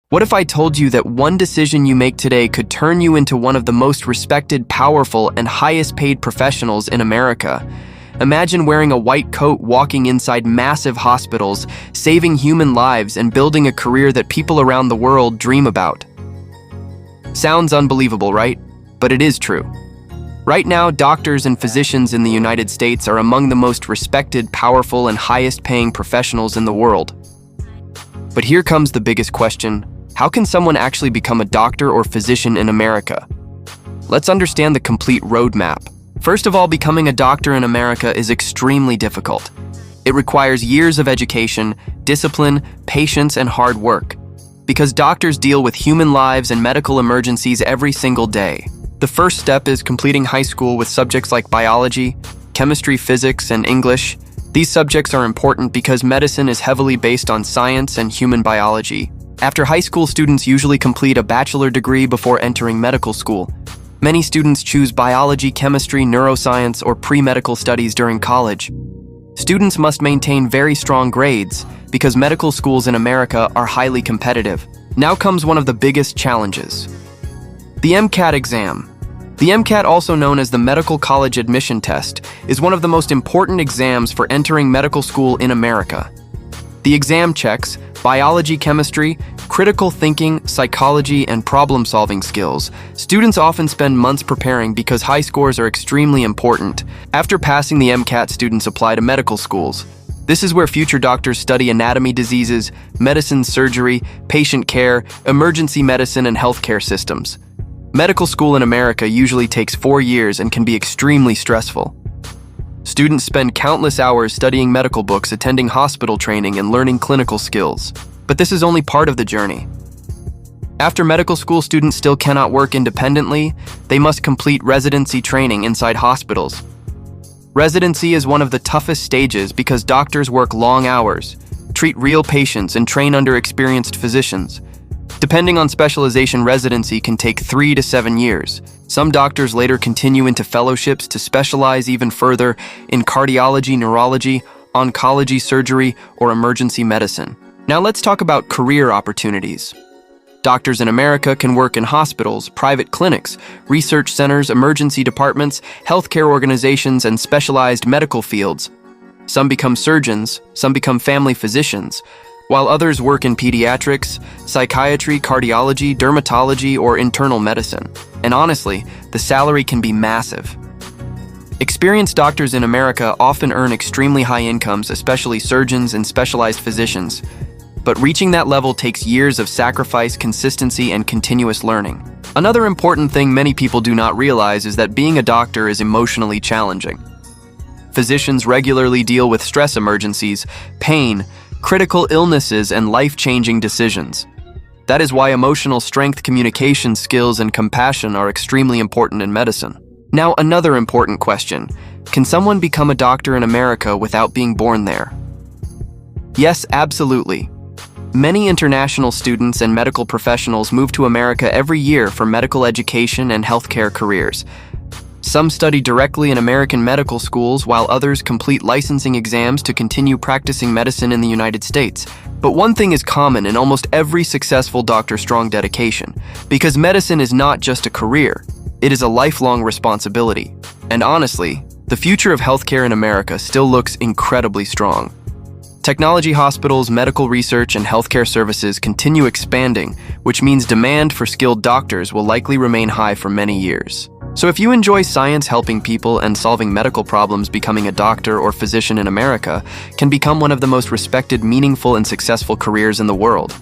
What if I told you that one decision you make today could turn you into one of the most respected, powerful, and highest paid professionals in America? Imagine wearing a white coat, walking inside massive hospitals, saving human lives, and building a career that people around the world dream about. Sounds unbelievable, right? But it is true. Right now, doctors and physicians in the United States are among the most respected, powerful, and highest paying professionals in the world. But here comes the biggest question. How can someone actually become a doctor or physician in America? Let's understand the complete roadmap. First of all, becoming a doctor in America is extremely difficult. It requires years of education, discipline, patience, and hard work. Because doctors deal with human lives and medical emergencies every single day. The first step is completing high school with subjects like biology, chemistry, physics, and English. These subjects are important because medicine is heavily based on science and human biology. After high school, students usually complete a bachelor degree before entering medical school. Many students choose biology, chemistry, neuroscience, or pre-medical studies during college. Students must maintain very strong grades because medical schools in America are highly competitive. Now comes one of the biggest challenges: the MCAT exam. The MCAT, also known as the Medical College Admission Test, is one of the most important exams for entering medical school in America. The exam checks biology, chemistry, critical thinking, psychology, and problem-solving skills. Students often spend months preparing because high scores are extremely important. After passing the MCAT, students apply to medical schools. This is where future doctors study anatomy, diseases, medicine, surgery, patient care, emergency medicine, and healthcare systems. Medical school in America usually takes 4 years and can be extremely stressful. Students spend countless hours studying medical books, attending hospital training, and learning clinical skills. But this is only part of the journey. After medical school, students still cannot work independently. They must complete residency training inside hospitals. Residency is one of the toughest stages because doctors work long hours, treat real patients, and train under experienced physicians. Depending on specialization, residency can take 3 to 7 years. Some doctors later continue into fellowships to specialize even further in cardiology, neurology, oncology, surgery, or emergency medicine. Now let's talk about career opportunities. Doctors in America can work in hospitals, private clinics, research centers, emergency departments, healthcare organizations, and specialized medical fields. Some become surgeons, some become family physicians, while others work in pediatrics, psychiatry, cardiology, dermatology, or internal medicine. And honestly, the salary can be massive. Experienced doctors in America often earn extremely high incomes, especially surgeons and specialized physicians. But reaching that level takes years of sacrifice, consistency, and continuous learning. Another important thing many people do not realize is that being a doctor is emotionally challenging. Physicians regularly deal with stress emergencies, pain, critical illnesses, and life-changing decisions. That is why emotional strength, communication skills, and compassion are extremely important in medicine. Now, another important question: can someone become a doctor in America without being born there? Yes, absolutely. Many international students and medical professionals move to America every year for medical education and healthcare careers. Some study directly in American medical schools, while others complete licensing exams to continue practicing medicine in the United States. But one thing is common in almost every successful doctor: strong dedication. Because medicine is not just a career, it is a lifelong responsibility. And honestly, the future of healthcare in America still looks incredibly strong. Technology, hospitals, medical research, and healthcare services continue expanding, which means demand for skilled doctors will likely remain high for many years. So if you enjoy science, helping people, and solving medical problems, becoming a doctor or physician in America can become one of the most respected, meaningful, and successful careers in the world.